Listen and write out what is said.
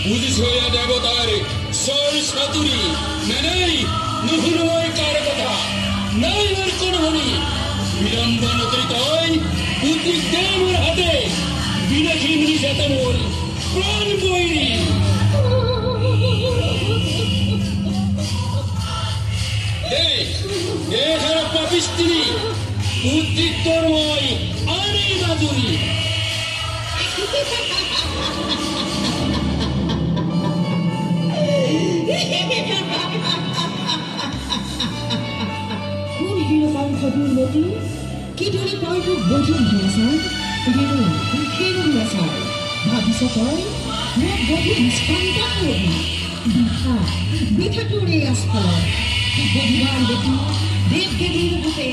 বুঝিছো এয়া দেবতার সর সাতুরি নাই নুহুরময় কার কথা নাই আর কোন হনি বিলম্বন অতিরিক্তই উদ্বিগ্নের হাতে বিনাশী নিজাতে মোর প্রাণ বইরি এখানে পাপিস্ত্রী উদ্বিগ্নময় আনে বাদুরি কোন হিরোকাঙ্খ দুর্গতি কি ধরে পাইব বধিন হিংসার হিরো হিরো হিংসার ভাবিছ তই মোক বধিন স্পন্দন হবি বিঠা বিঠা তোৰে আস্ফলত বধিবাৰ বেটি দেৱ দেৱীৰ ৰূপে